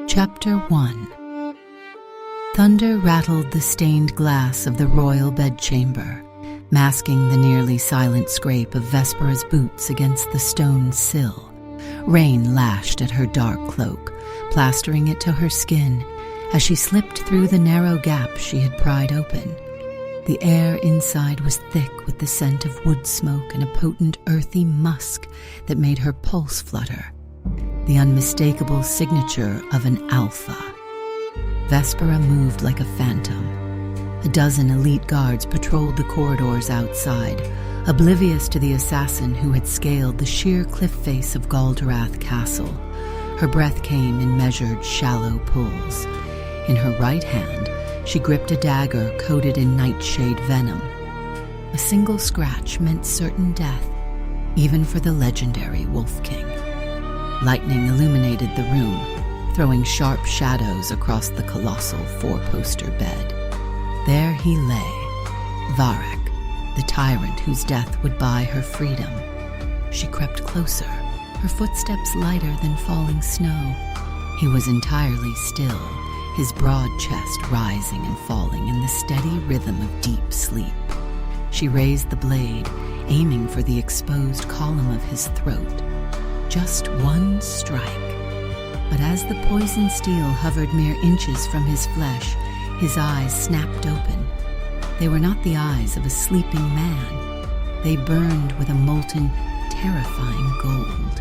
Chapter 1. Thunder rattled the stained glass of the royal bedchamber, masking the nearly silent scrape of Vespera's boots against the stone sill. Rain lashed at her dark cloak, plastering it to her skin as she slipped through the narrow gap she had pried open. The air inside was thick with the scent of wood smoke and a potent earthy musk that made her pulse flutter. The unmistakable signature of an alpha. Vespera moved like a phantom. A dozen elite guards patrolled the corridors outside, oblivious to the assassin who had scaled the sheer cliff face of Galderath Castle. Her breath came in measured, shallow pulls. In her right hand, she gripped a dagger coated in nightshade venom. A single scratch meant certain death, even for the legendary Wolf King. Lightning illuminated the room, throwing sharp shadows across the colossal four-poster bed. There he lay, Varric, the tyrant whose death would buy her freedom. She crept closer, her footsteps lighter than falling snow. He was entirely still, his broad chest rising and falling in the steady rhythm of deep sleep. She raised the blade, aiming for the exposed column of his throat. Just one strike. But as the poison steel hovered mere inches from his flesh, his eyes snapped open. They were not the eyes of a sleeping man. They burned with a molten, terrifying gold.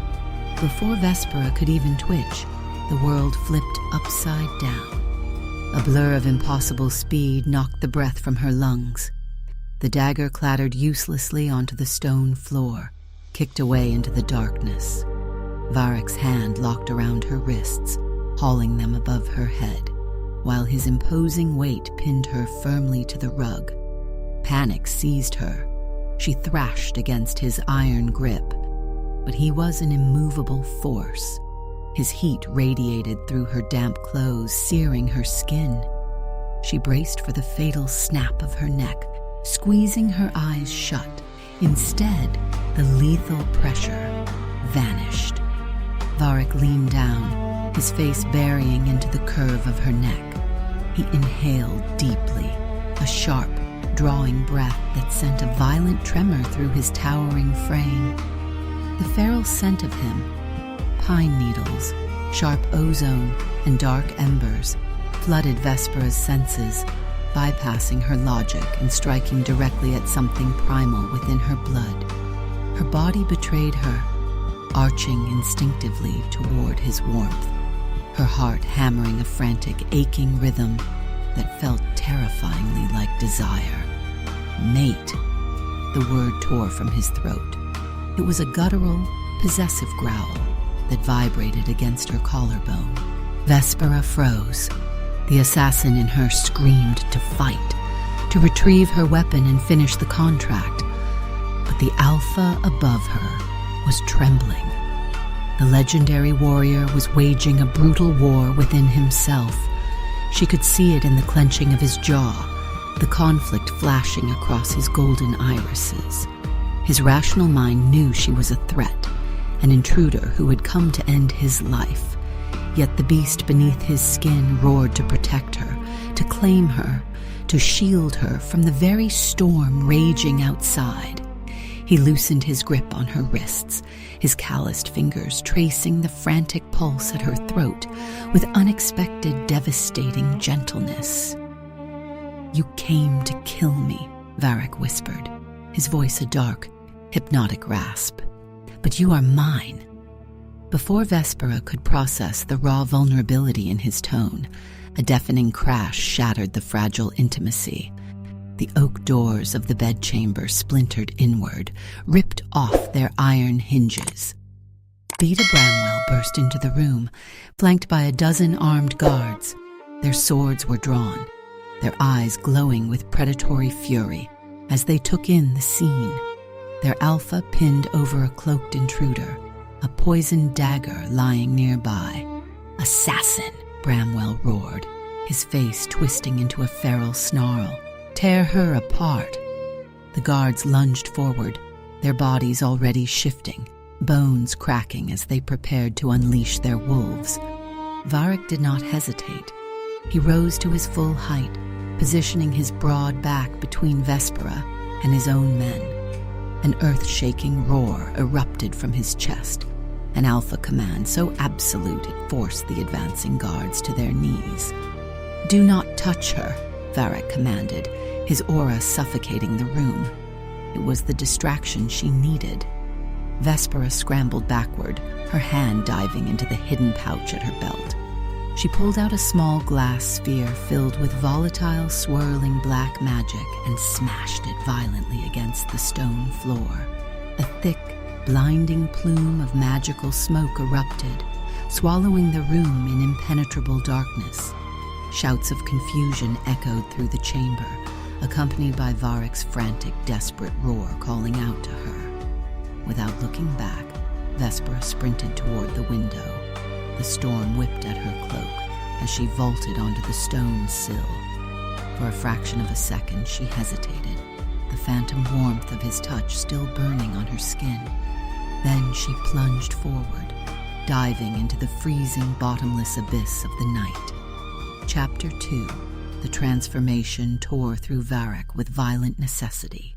Before Vespera could even twitch, the world flipped upside down. A blur of impossible speed knocked the breath from her lungs. The dagger clattered uselessly onto the stone floor, kicked away into the darkness. Varric's hand locked around her wrists, hauling them above her head, while his imposing weight pinned her firmly to the rug. Panic seized her. She thrashed against his iron grip, but he was an immovable force. His heat radiated through her damp clothes, searing her skin. She braced for the fatal snap of her neck, squeezing her eyes shut. Instead, the lethal pressure vanished. Varric leaned down, his face burying into the curve of her neck. He inhaled deeply, a sharp, drawing breath that sent a violent tremor through his towering frame. The feral scent of him, pine needles, sharp ozone, and dark embers, flooded Vespera's senses, bypassing her logic and striking directly at something primal within her blood. Her body betrayed her, arching instinctively toward his warmth, her heart hammering a frantic, aching rhythm that felt terrifyingly like desire. Mate! The word tore from his throat. It was a guttural, possessive growl that vibrated against her collarbone. Vespera froze. The assassin in her screamed to fight, to retrieve her weapon and finish the contract. But the alpha above her was trembling. The legendary warrior was waging a brutal war within himself. She could see it in the clenching of his jaw, the conflict flashing across his golden irises. His rational mind knew she was a threat, an intruder who had come to end his life. Yet the beast beneath his skin roared to protect her, to claim her, to shield her from the very storm raging outside. He loosened his grip on her wrists, his calloused fingers tracing the frantic pulse at her throat with unexpected, devastating gentleness. "You came to kill me," Varric whispered, his voice a dark, hypnotic rasp. "But you are mine." Before Vespera could process the raw vulnerability in his tone, a deafening crash shattered the fragile intimacy. The oak doors of the bedchamber splintered inward, ripped off their iron hinges. Beta Bramwell burst into the room, flanked by a dozen armed guards. Their swords were drawn, their eyes glowing with predatory fury as they took in the scene. Their alpha pinned over a cloaked intruder, a poisoned dagger lying nearby. "Assassin!" Bramwell roared, his face twisting into a feral snarl. "Tear her apart." The guards lunged forward, their bodies already shifting, bones cracking as they prepared to unleash their wolves. Varric did not hesitate. He rose to his full height, positioning his broad back between Vespera and his own men. An earth-shaking roar erupted from his chest, an alpha command so absolute it forced the advancing guards to their knees. "Do not touch her," Varric commanded, his aura suffocating the room. It was the distraction she needed. Vespera scrambled backward, her hand diving into the hidden pouch at her belt. She pulled out a small glass sphere filled with volatile, swirling black magic and smashed it violently against the stone floor. A thick, blinding plume of magical smoke erupted, swallowing the room in impenetrable darkness. Shouts of confusion echoed through the chamber, accompanied by Varric's frantic, desperate roar calling out to her. Without looking back, Vespera sprinted toward the window. The storm whipped at her cloak as she vaulted onto the stone sill. For a fraction of a second, she hesitated, the phantom warmth of his touch still burning on her skin. Then she plunged forward, diving into the freezing, bottomless abyss of the night. Chapter 2. The transformation tore through Varric with violent necessity.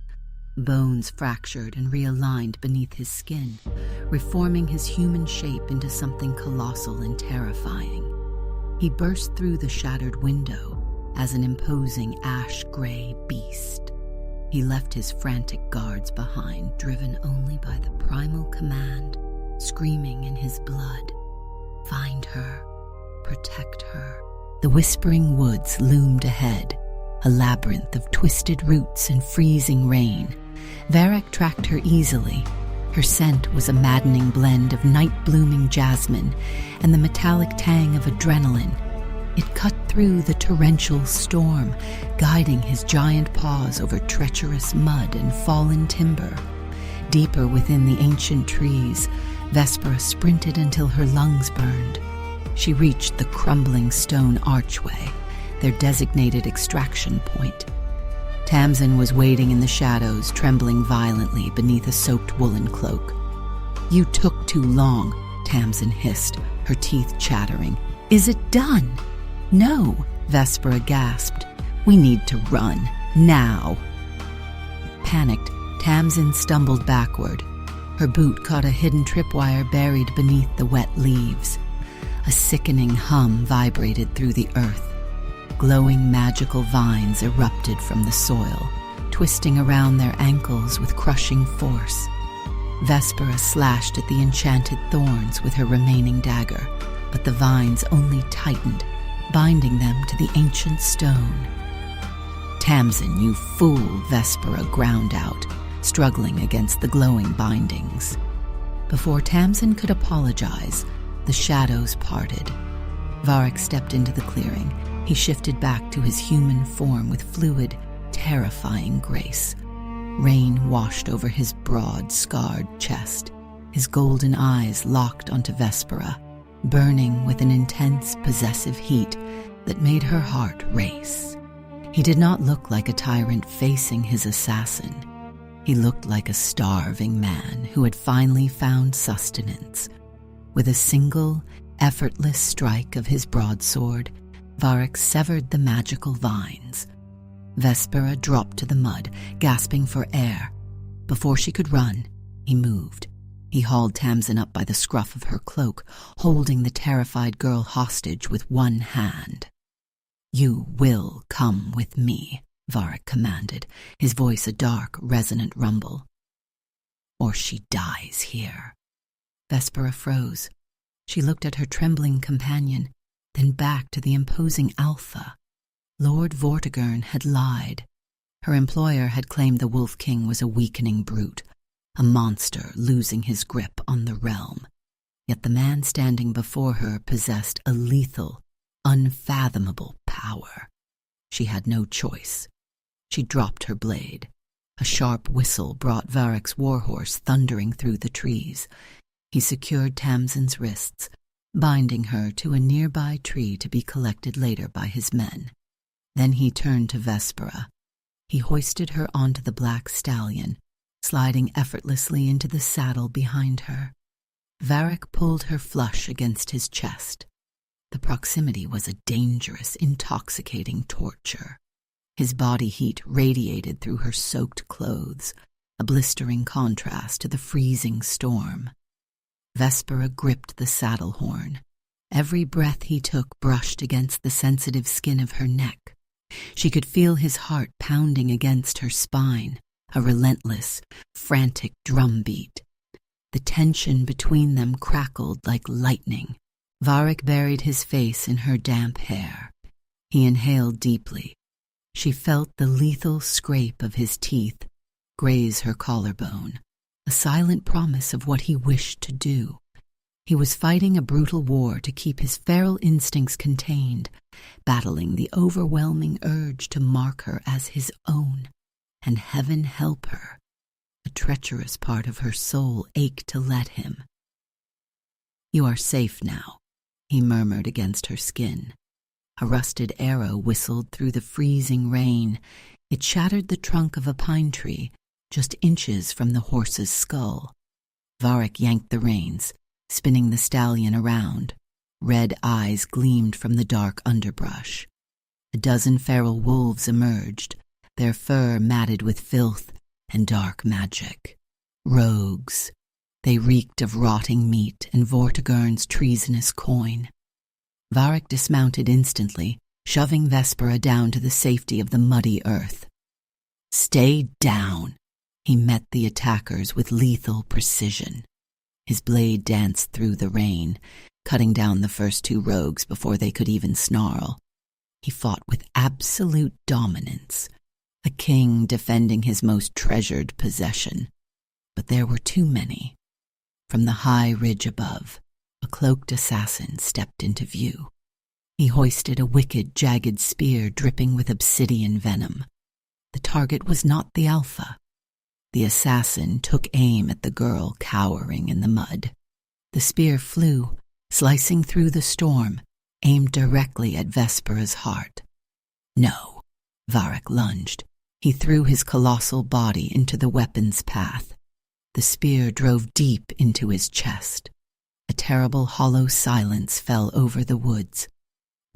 Bones fractured and realigned beneath his skin, reforming his human shape into something colossal and terrifying. He burst through the shattered window as an imposing ash-gray beast. He left his frantic guards behind, driven only by the primal command, screaming in his blood, "Find her, protect her." The whispering woods loomed ahead, a labyrinth of twisted roots and freezing rain. Varric tracked her easily. Her scent was a maddening blend of night-blooming jasmine and the metallic tang of adrenaline. It cut through the torrential storm, guiding his giant paws over treacherous mud and fallen timber. Deeper within the ancient trees, Vespera sprinted until her lungs burned. She reached the crumbling stone archway, their designated extraction point. Tamsin was waiting in the shadows, trembling violently beneath a soaked woolen cloak. "You took too long," Tamsin hissed, her teeth chattering. "Is it done?" "No," Vespera gasped. "We need to run, now." Panicked, Tamsin stumbled backward. Her boot caught a hidden tripwire buried beneath the wet leaves. A sickening hum vibrated through the earth. Glowing magical vines erupted from the soil, twisting around their ankles with crushing force. Vespera slashed at the enchanted thorns with her remaining dagger, but the vines only tightened, binding them to the ancient stone. "Tamsin, you fool," Vespera ground out, struggling against the glowing bindings. Before Tamsin could apologize, the shadows parted. Varric stepped into the clearing. He shifted back to his human form with fluid, terrifying grace. Rain washed over his broad, scarred chest. His golden eyes locked onto Vespera, burning with an intense, possessive heat that made her heart race. He did not look like a tyrant facing his assassin. He looked like a starving man who had finally found sustenance. With a single, effortless strike of his broadsword, Varric severed the magical vines. Vespera dropped to the mud, gasping for air. Before she could run, he moved. He hauled Tamsin up by the scruff of her cloak, holding the terrified girl hostage with one hand. "You will come with me," Varric commanded, his voice a dark, resonant rumble. "Or she dies here." Vespera froze. She looked at her trembling companion, then back to the imposing Alpha. Lord Vortigern had lied. Her employer had claimed the Wolf King was a weakening brute, a monster losing his grip on the realm. Yet the man standing before her possessed a lethal, unfathomable power. She had no choice. She dropped her blade. A sharp whistle brought Varric's warhorse thundering through the trees. He secured Tamsin's wrists, binding her to a nearby tree to be collected later by his men. Then he turned to Vespera. He hoisted her onto the black stallion, sliding effortlessly into the saddle behind her. Varric pulled her flush against his chest. The proximity was a dangerous, intoxicating torture. His body heat radiated through her soaked clothes, a blistering contrast to the freezing storm. Vespera gripped the saddle horn. Every breath he took brushed against the sensitive skin of her neck. She could feel his heart pounding against her spine, a relentless, frantic drumbeat. The tension between them crackled like lightning. Varric buried his face in her damp hair. He inhaled deeply. She felt the lethal scrape of his teeth graze her collarbone, a silent promise of what he wished to do. He was fighting a brutal war to keep his feral instincts contained, battling the overwhelming urge to mark her as his own. And heaven help her, a treacherous part of her soul ached to let him. "You are safe now," he murmured against her skin. A rusted arrow whistled through the freezing rain. It shattered the trunk of a pine tree, just inches from the horse's skull. Varric yanked the reins, spinning the stallion around. Red eyes gleamed from the dark underbrush. A dozen feral wolves emerged, their fur matted with filth and dark magic. Rogues. They reeked of rotting meat and Vortigern's treasonous coin. Varric dismounted instantly, shoving Vespera down to the safety of the muddy earth. "Stay down!" He met the attackers with lethal precision. His blade danced through the rain, cutting down the first two rogues before they could even snarl. He fought with absolute dominance, a king defending his most treasured possession. But there were too many. From the high ridge above, a cloaked assassin stepped into view. He hoisted a wicked, jagged spear dripping with obsidian venom. The target was not the Alpha. The assassin took aim at the girl cowering in the mud. The spear flew, slicing through the storm, aimed directly at Vespera's heart. "No," Varric lunged. He threw his colossal body into the weapon's path. The spear drove deep into his chest. A terrible hollow silence fell over the woods.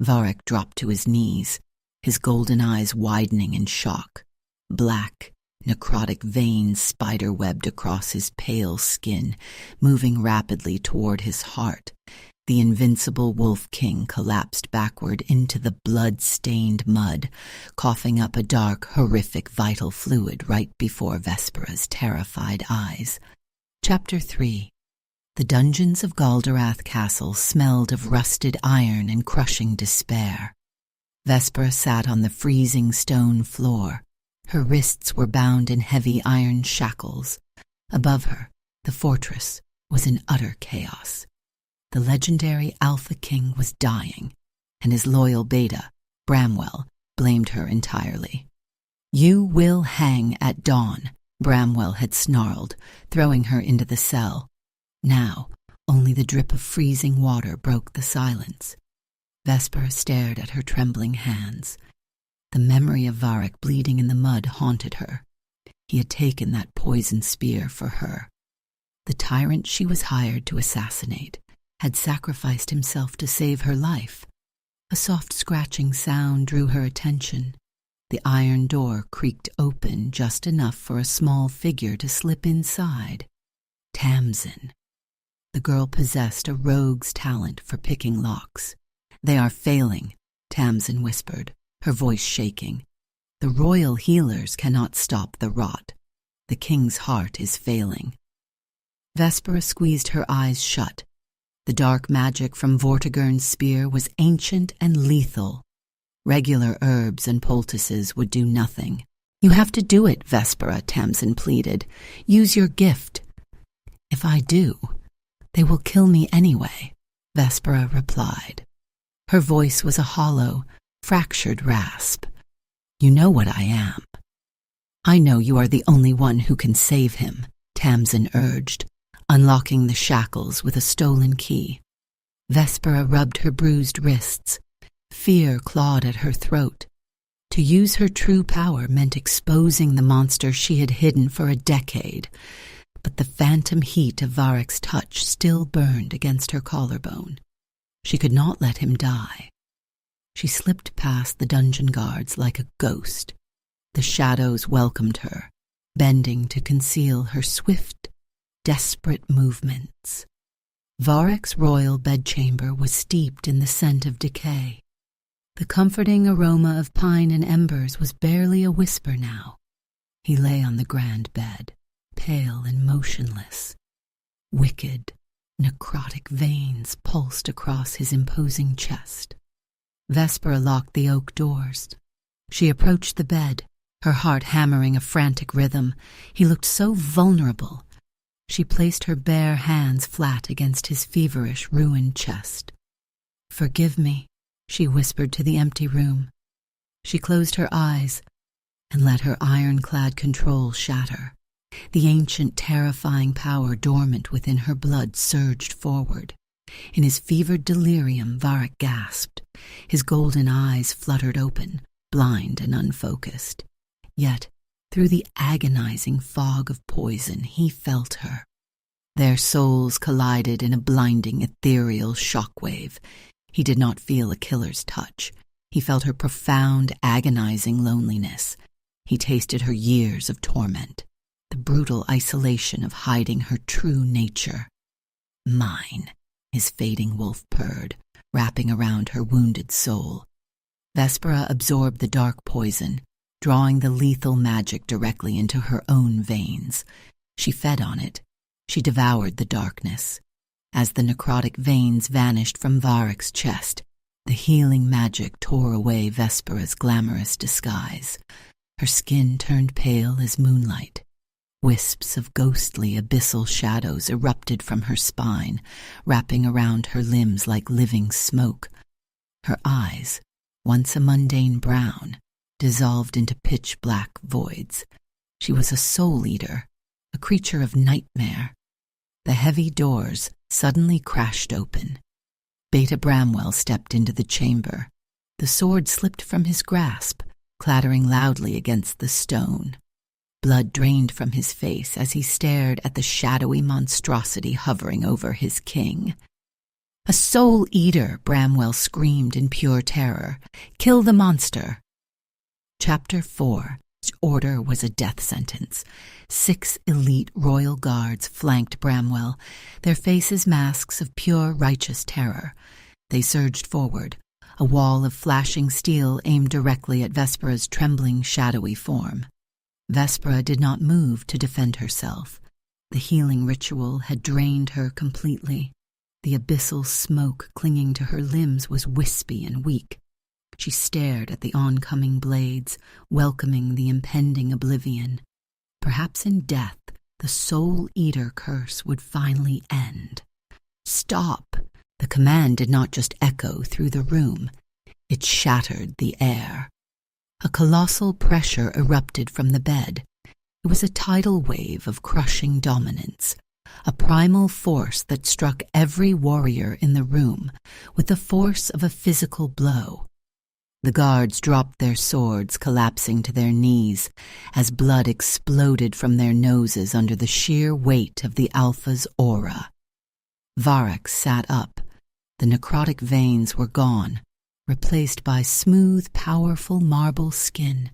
Varric dropped to his knees, his golden eyes widening in shock. Black, necrotic veins spider-webbed across his pale skin, moving rapidly toward his heart. The invincible Wolf King collapsed backward into the blood-stained mud, coughing up a dark, horrific vital fluid right before Vespera's terrified eyes. Chapter 3. The dungeons of Galderath Castle smelled of rusted iron and crushing despair. Vespera sat on the freezing stone floor. Her wrists were bound in heavy iron shackles. Above her, the fortress was in utter chaos. The legendary Alpha King was dying, and his loyal beta, Bramwell, blamed her entirely. "You will hang at dawn," Bramwell had snarled, throwing her into the cell. Now, only the drip of freezing water broke the silence. Vespera stared at her trembling hands. The memory of Varric bleeding in the mud haunted her. He had taken that poisoned spear for her. The tyrant she was hired to assassinate had sacrificed himself to save her life. A soft scratching sound drew her attention. The iron door creaked open just enough for a small figure to slip inside. Tamsin. The girl possessed a rogue's talent for picking locks. "They are failing," Tamsin whispered, her voice shaking. "The royal healers cannot stop the rot. The king's heart is failing." Vespera squeezed her eyes shut. The dark magic from Vortigern's spear was ancient and lethal. Regular herbs and poultices would do nothing. "You have to do it, Vespera," Tamsin pleaded. "Use your gift." "If I do, they will kill me anyway," Vespera replied. Her voice was a hollow, fractured rasp. "You know what I am." "I know you are the only one who can save him," Tamsin urged, unlocking the shackles with a stolen key. Vespera rubbed her bruised wrists. Fear clawed at her throat. To use her true power meant exposing the monster she had hidden for a decade, but the phantom heat of Varric's touch still burned against her collarbone. She could not let him die. She slipped past the dungeon guards like a ghost. The shadows welcomed her, bending to conceal her swift, desperate movements. Varroc's royal bedchamber was steeped in the scent of decay. The comforting aroma of pine and embers was barely a whisper now. He lay on the grand bed, pale and motionless. Wicked, necrotic veins pulsed across his imposing chest. Vespera locked the oak doors. She approached the bed, her heart hammering a frantic rhythm. He looked so vulnerable. She placed her bare hands flat against his feverish, ruined chest. "Forgive me," she whispered to the empty room. She closed her eyes and let her ironclad control shatter. The ancient, terrifying power dormant within her blood surged forward. In his fevered delirium, Varroc gasped. His golden eyes fluttered open, blind and unfocused. Yet, through the agonizing fog of poison, he felt her. Their souls collided in a blinding, ethereal shockwave. He did not feel a killer's touch. He felt her profound, agonizing loneliness. He tasted her years of torment, the brutal isolation of hiding her true nature. "Mine," his fading wolf purred, wrapping around her wounded soul. Vespera absorbed the dark poison, drawing the lethal magic directly into her own veins. She fed on it. She devoured the darkness. As the necrotic veins vanished from Varroc's chest, the healing magic tore away Vespera's glamorous disguise. Her skin turned pale as moonlight. Wisps of ghostly, abyssal shadows erupted from her spine, wrapping around her limbs like living smoke. Her eyes, once a mundane brown, dissolved into pitch-black voids. She was a soul-eater, a creature of nightmare. The heavy doors suddenly crashed open. Beta Bramwell stepped into the chamber. The sword slipped from his grasp, clattering loudly against the stone. Blood drained from his face as he stared at the shadowy monstrosity hovering over his king. "A soul-eater!" Bramwell screamed in pure terror. "Kill the monster!" Chapter 4. His order was a death sentence. 6 elite royal guards flanked Bramwell, their faces masks of pure righteous terror. They surged forward, a wall of flashing steel aimed directly at Vespera's trembling, shadowy form. Vespera did not move to defend herself. The healing ritual had drained her completely. The abyssal smoke clinging to her limbs was wispy and weak. She stared at the oncoming blades, welcoming the impending oblivion. Perhaps in death, the soul-eater curse would finally end. "Stop!" The command did not just echo through the room. It shattered the air. A colossal pressure erupted from the bed. It was a tidal wave of crushing dominance, a primal force that struck every warrior in the room with the force of a physical blow. The guards dropped their swords, collapsing to their knees, as blood exploded from their noses under the sheer weight of the Alpha's aura. Varroc sat up. The necrotic veins were gone, replaced by smooth, powerful marble skin.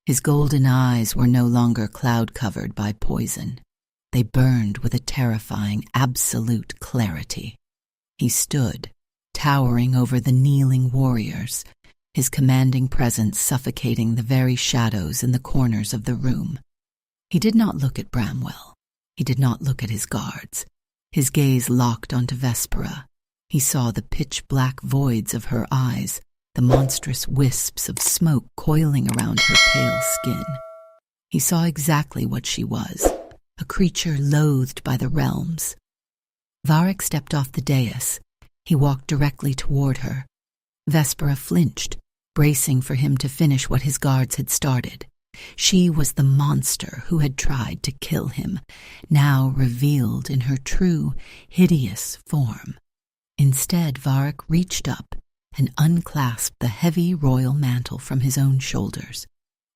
His golden eyes were no longer cloud-covered by poison. They burned with a terrifying, absolute clarity. He stood, towering over the kneeling warriors, his commanding presence suffocating the very shadows in the corners of the room. He did not look at Bramwell. He did not look at his guards. His gaze locked onto Vespera. He saw the pitch-black voids of her eyes, the monstrous wisps of smoke coiling around her pale skin. He saw exactly what she was, a creature loathed by the realms. Varroc stepped off the dais. He walked directly toward her. Vespera flinched, bracing for him to finish what his guards had started. She was the monster who had tried to kill him, now revealed in her true, hideous form. Instead, Varroc reached up and unclasped the heavy royal mantle from his own shoulders.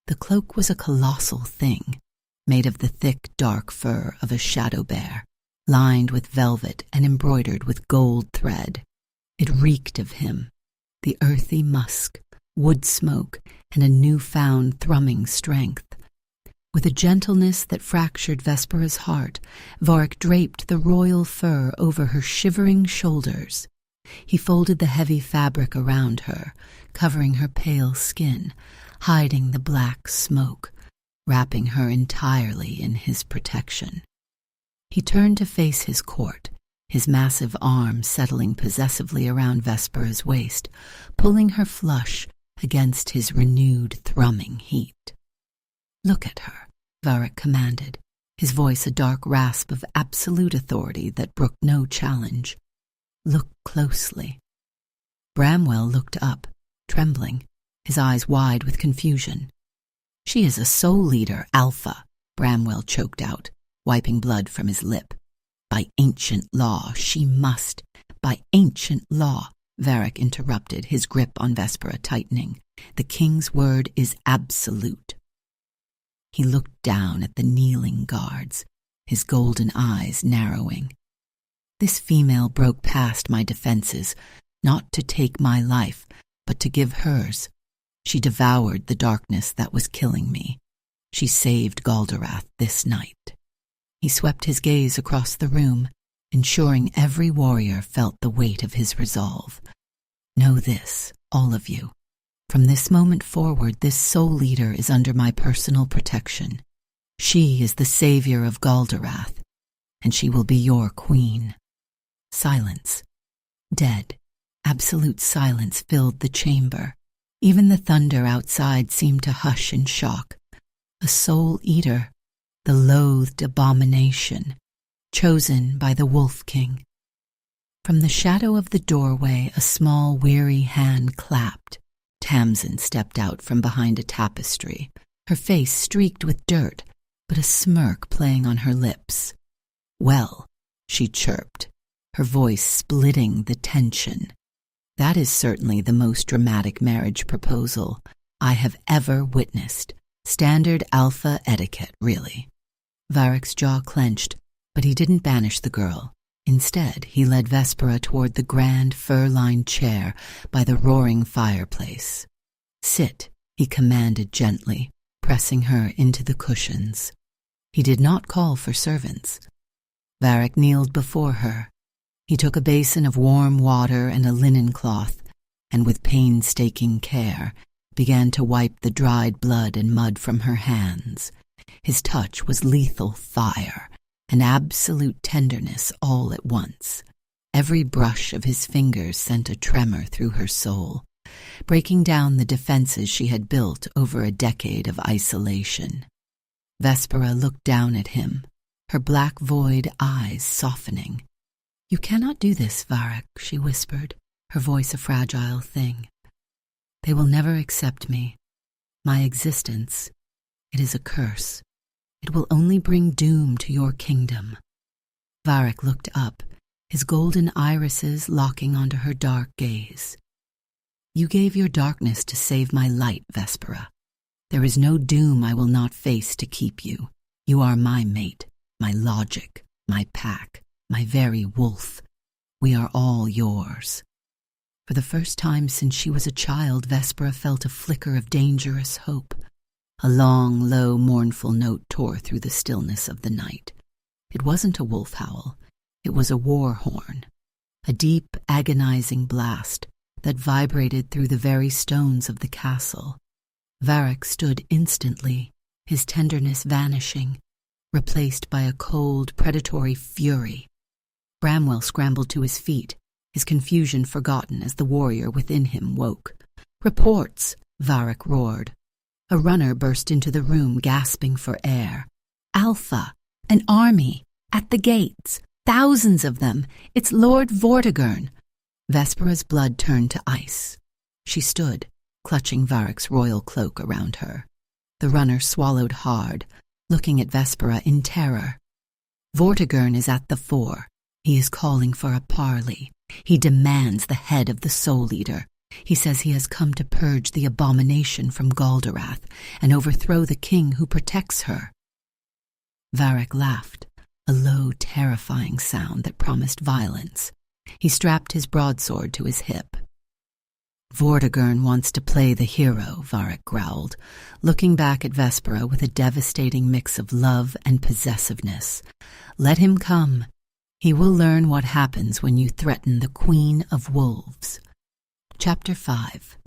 The cloak was a colossal thing, made of the thick, dark fur of a shadow bear, lined with velvet and embroidered with gold thread. It reeked of him, the earthy musk, wood smoke, and a newfound thrumming strength. With a gentleness that fractured Vespera's heart, Varric draped the royal fur over her shivering shoulders. He folded the heavy fabric around her, covering her pale skin, hiding the black smoke, wrapping her entirely in his protection. He turned to face his court, his massive arm settling possessively around Vespera's waist, pulling her flush against his renewed thrumming heat. "Look at her," Varric commanded, his voice a dark rasp of absolute authority that brooked no challenge. "Look closely." Bramwell looked up, trembling, his eyes wide with confusion. "She is a soul leader, Alpha," Bramwell choked out, wiping blood from his lip. "By ancient law, she must—" "By ancient law," Varric interrupted, his grip on Vespera tightening. "The king's word is absolute." He looked down at the kneeling guards, his golden eyes narrowing. "This female broke past my defenses, not to take my life, but to give hers. She devoured the darkness that was killing me. She saved Galdorath this night." He swept his gaze across the room, ensuring every warrior felt the weight of his resolve. "Know this, all of you. From this moment forward, this soul leader is under my personal protection. She is the savior of Galdorath, and she will be your queen." Silence. Dead, absolute silence filled the chamber. Even the thunder outside seemed to hush in shock. A soul eater, the loathed abomination, chosen by the Wolf King. From the shadow of the doorway, a small, weary hand clapped. Tamsin stepped out from behind a tapestry, her face streaked with dirt, but a smirk playing on her lips. "Well," she chirped, her voice splitting the tension. "That is certainly the most dramatic marriage proposal I have ever witnessed. Standard Alpha etiquette, really." Varric's jaw clenched, but he didn't banish the girl. Instead, he led Vespera toward the grand fur-lined chair by the roaring fireplace. "Sit," he commanded gently, pressing her into the cushions. He did not call for servants. Varric kneeled before her. He took a basin of warm water and a linen cloth, and with painstaking care began to wipe the dried blood and mud from her hands. His touch was lethal fire, and absolute tenderness all at once. Every brush of his fingers sent a tremor through her soul, breaking down the defenses she had built over a decade of isolation. Vespera looked down at him, her black void eyes softening. "You cannot do this, Varric," she whispered, her voice a fragile thing. "They will never accept me. My existence, it is a curse. It will only bring doom to your kingdom." Varric looked up, his golden irises locking onto her dark gaze. "You gave your darkness to save my light, Vespera. There is no doom I will not face to keep you. You are my mate, my logic, my pack, my very wolf. We are all yours." For the first time since she was a child, Vespera felt a flicker of dangerous hope. A long, low, mournful note tore through the stillness of the night. It wasn't a wolf howl. It was a war horn, a deep, agonizing blast that vibrated through the very stones of the castle. Varric stood instantly, his tenderness vanishing, replaced by a cold, predatory fury. Bramwell scrambled to his feet, his confusion forgotten as the warrior within him woke. "Reports!" Varric roared. A runner burst into the room, gasping for air. "Alpha! An army! At the gates! Thousands of them! It's Lord Vortigern!" Vespera's blood turned to ice. She stood, clutching Varric's royal cloak around her. The runner swallowed hard, looking at Vespera in terror. "Vortigern is at the fore. He is calling for a parley. He demands the head of the Soul Eater. He says he has come to purge the abomination from Galdorath and overthrow the king who protects her." Varric laughed, a low, terrifying sound that promised violence. He strapped his broadsword to his hip. "Vortigern wants to play the hero," Varric growled, looking back at Vespera with a devastating mix of love and possessiveness. "Let him come. He will learn what happens when you threaten the Queen of Wolves." Chapter 5.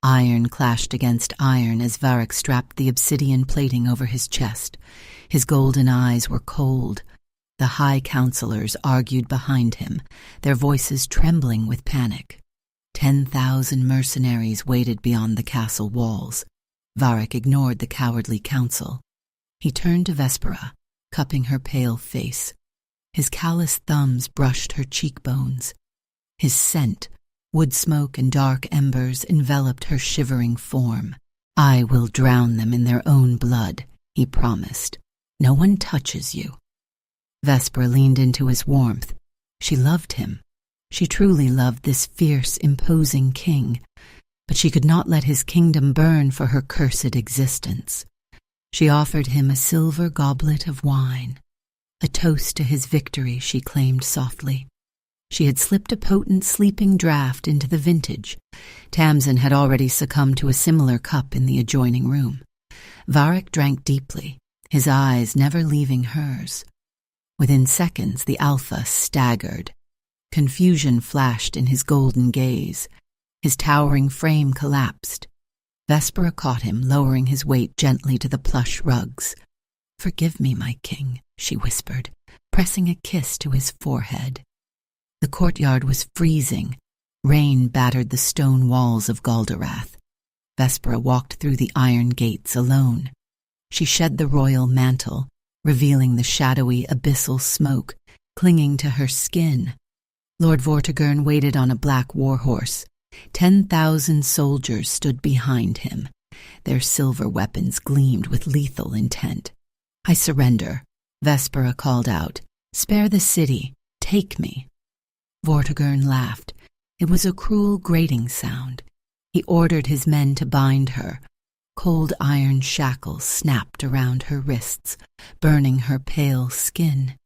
Iron clashed against iron as Varric strapped the obsidian plating over his chest. His golden eyes were cold. The high counselors argued behind him, their voices trembling with panic. 10,000 mercenaries waited beyond the castle walls. Varric ignored the cowardly council. He turned to Vespera, cupping her pale face. His callous thumbs brushed her cheekbones. His scent, wood smoke and dark embers, enveloped her shivering form. "I will drown them in their own blood," he promised. "No one touches you." Vespera leaned into his warmth. She loved him. She truly loved this fierce, imposing king, but she could not let his kingdom burn for her cursed existence. She offered him a silver goblet of wine. A toast to his victory, she claimed softly. She had slipped a potent sleeping draught into the vintage. Tamsin had already succumbed to a similar cup in the adjoining room. Varric drank deeply, his eyes never leaving hers. Within seconds, the Alpha staggered. Confusion flashed in his golden gaze. His towering frame collapsed. Vespera caught him, lowering his weight gently to the plush rugs. "Forgive me, my king," she whispered, pressing a kiss to his forehead. The courtyard was freezing. Rain battered the stone walls of Galderath. Vespera walked through the iron gates alone. She shed the royal mantle, revealing the shadowy abyssal smoke clinging to her skin. Lord Vortigern waited on a black warhorse. 10,000 soldiers stood behind him. Their silver weapons gleamed with lethal intent. "I surrender," Vespera called out. "Spare the city. Take me." Vortigern laughed. It was a cruel, grating sound. He ordered his men to bind her. Cold iron shackles snapped around her wrists, burning her pale skin.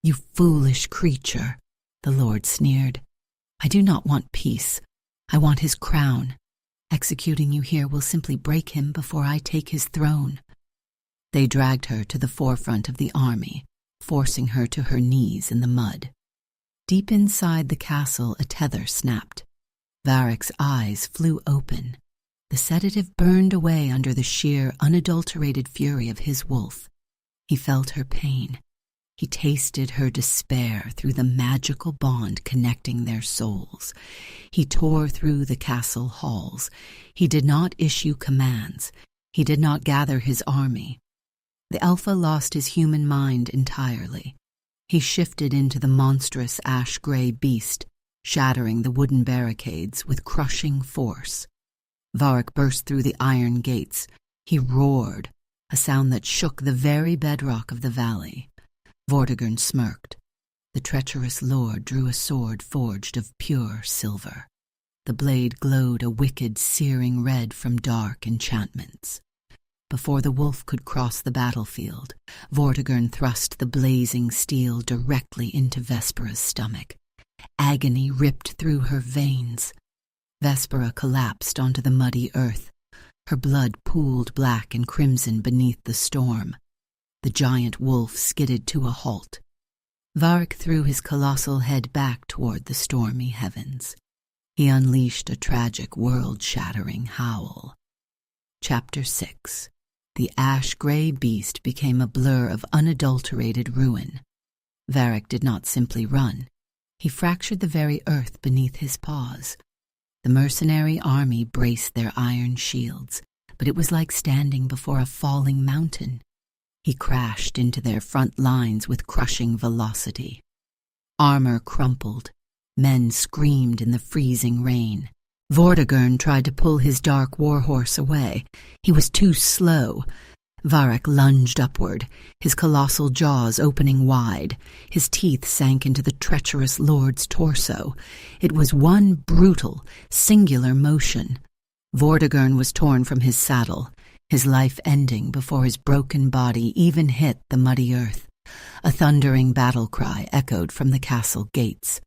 "You foolish creature," the Lord sneered. "I do not want peace. I want his crown. Executing you here will simply break him before I take his throne." They dragged her to the forefront of the army, forcing her to her knees in the mud. Deep inside the castle, a tether snapped. Varric's eyes flew open. The sedative burned away under the sheer, unadulterated fury of his wolf. He felt her pain. He tasted her despair through the magical bond connecting their souls. He tore through the castle halls. He did not issue commands. He did not gather his army. The Alpha lost his human mind entirely. He shifted into the monstrous ash-gray beast, shattering the wooden barricades with crushing force. Varric burst through the iron gates. He roared, a sound that shook the very bedrock of the valley. Vortigern smirked. The treacherous lord drew a sword forged of pure silver. The blade glowed a wicked, searing red from dark enchantments. Before the wolf could cross the battlefield, Vortigern thrust the blazing steel directly into Vespera's stomach. Agony ripped through her veins. Vespera collapsed onto the muddy earth. Her blood pooled black and crimson beneath the storm. The giant wolf skidded to a halt. Varric threw his colossal head back toward the stormy heavens. He unleashed a tragic, world-shattering howl. Chapter 6. The ash-gray beast became a blur of unadulterated ruin. Varric did not simply run. He fractured the very earth beneath his paws. The mercenary army braced their iron shields, but it was like standing before a falling mountain. He crashed into their front lines with crushing velocity. Armor crumpled. Men screamed in the freezing rain. Vortigern tried to pull his dark warhorse away. He was too slow. Varric lunged upward, his colossal jaws opening wide. His teeth sank into the treacherous lord's torso. It was one brutal, singular motion. Vortigern was torn from his saddle, his life ending before his broken body even hit the muddy earth. A thundering battle cry echoed from the castle gates.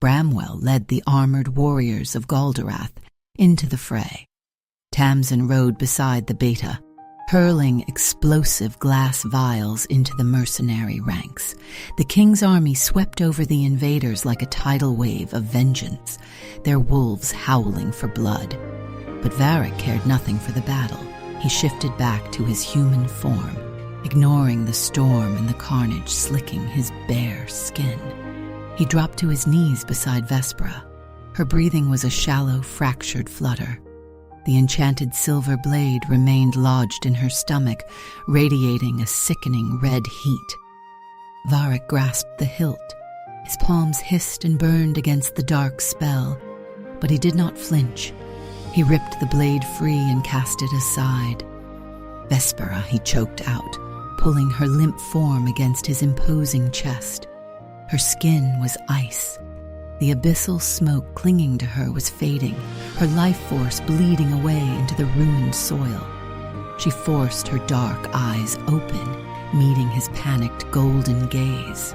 Bramwell led the armored warriors of Galdorath into the fray. Tamsin rode beside the beta, hurling explosive glass vials into the mercenary ranks. The king's army swept over the invaders like a tidal wave of vengeance, their wolves howling for blood. But Varric cared nothing for the battle. He shifted back to his human form, ignoring the storm and the carnage slicking his bare skin. He dropped to his knees beside Vespera. Her breathing was a shallow, fractured flutter. The enchanted silver blade remained lodged in her stomach, radiating a sickening red heat. Varric grasped the hilt. His palms hissed and burned against the dark spell, but he did not flinch. He ripped the blade free and cast it aside. Vespera, he choked out, pulling her limp form against his imposing chest. Her skin was ice. The abyssal smoke clinging to her was fading, her life force bleeding away into the ruined soil. She forced her dark eyes open, meeting his panicked golden gaze.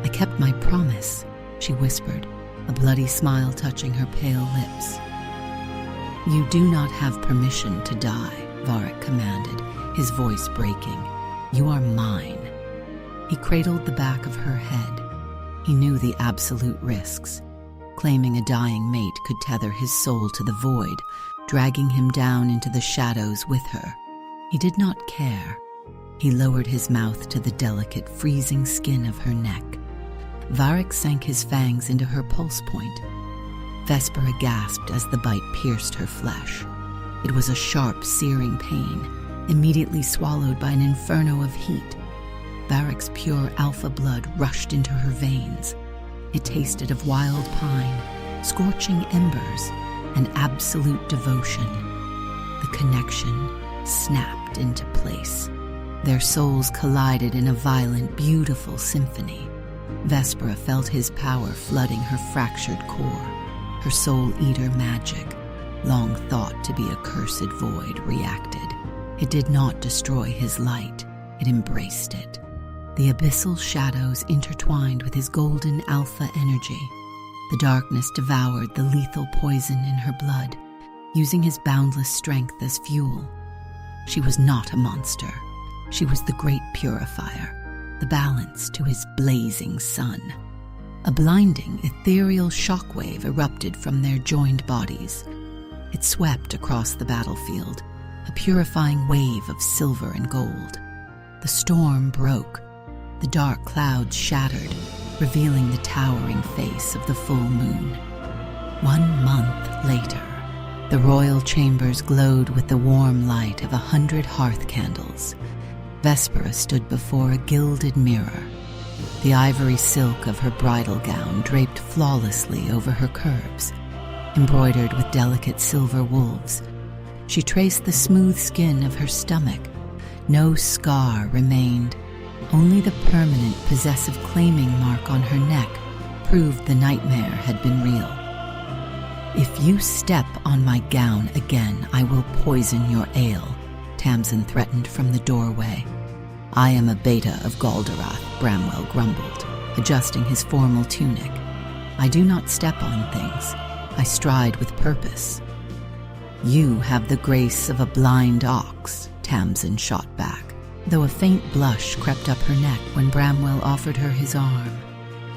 "I kept my promise," she whispered, a bloody smile touching her pale lips. "You do not have permission to die," Varric commanded, his voice breaking. "You are mine." He cradled the back of her head. He knew the absolute risks. Claiming a dying mate could tether his soul to the void, dragging him down into the shadows with her. He did not care. He lowered his mouth to the delicate, freezing skin of her neck. Varric sank his fangs into her pulse point. Vespera gasped as the bite pierced her flesh. It was a sharp, searing pain, immediately swallowed by an inferno of heat. Varric's pure alpha blood rushed into her veins. It tasted of wild pine, scorching embers, and absolute devotion. The connection snapped into place. Their souls collided in a violent, beautiful symphony. Vespera felt his power flooding her fractured core. Her soul-eater magic, long thought to be a cursed void, reacted. It did not destroy his light. It embraced it. The abyssal shadows intertwined with his golden alpha energy. The darkness devoured the lethal poison in her blood, using his boundless strength as fuel. She was not a monster. She was the great purifier, the balance to his blazing sun. A blinding, ethereal shockwave erupted from their joined bodies. It swept across the battlefield, a purifying wave of silver and gold. The storm broke. The dark clouds shattered, revealing the towering face of the full moon. 1 month later, the royal chambers glowed with the warm light of 100 hearth candles. Vespera stood before a gilded mirror. The ivory silk of her bridal gown draped flawlessly over her curves, embroidered with delicate silver wolves. She traced the smooth skin of her stomach. No scar remained. Only the permanent possessive claiming mark on her neck proved the nightmare had been real. "If you step on my gown again, I will poison your ale," Tamsin threatened from the doorway. "I am a beta of Galdorath," Bramwell grumbled, adjusting his formal tunic. "I do not step on things. I stride with purpose." "You have the grace of a blind ox," Tamsin shot back, though a faint blush crept up her neck when Bramwell offered her his arm.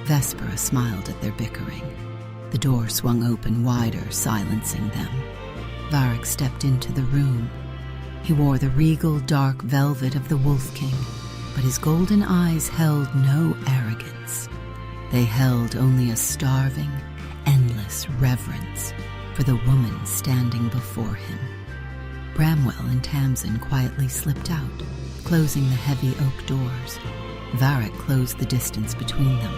Vespera smiled at their bickering. The door swung open wider, silencing them. Varric stepped into the room. He wore the regal dark velvet of the Wolf King, but his golden eyes held no arrogance. They held only a starving, endless reverence for the woman standing before him. Bramwell and Tamsin quietly slipped out, closing the heavy oak doors. Varric closed the distance between them.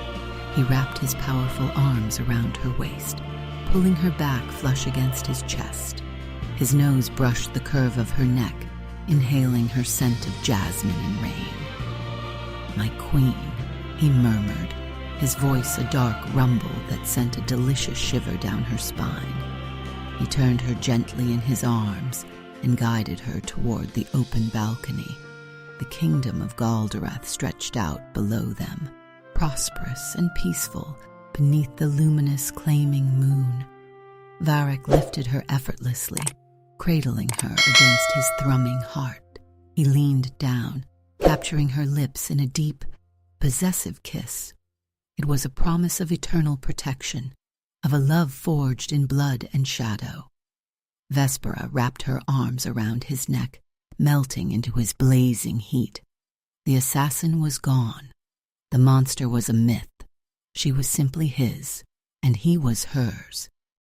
He wrapped his powerful arms around her waist, pulling her back flush against his chest. His nose brushed the curve of her neck, inhaling her scent of jasmine and rain. "My queen," he murmured, his voice a dark rumble that sent a delicious shiver down her spine. He turned her gently in his arms and guided her toward the open balcony. The kingdom of Galdorath stretched out below them, prosperous and peaceful, beneath the luminous, claiming moon. Varric lifted her effortlessly, cradling her against his thrumming heart. He leaned down, capturing her lips in a deep, possessive kiss. It was a promise of eternal protection, of a love forged in blood and shadow. Vespera wrapped her arms around his neck, melting into his blazing heat. The assassin was gone. The monster was a myth. She was simply his, and he was hers.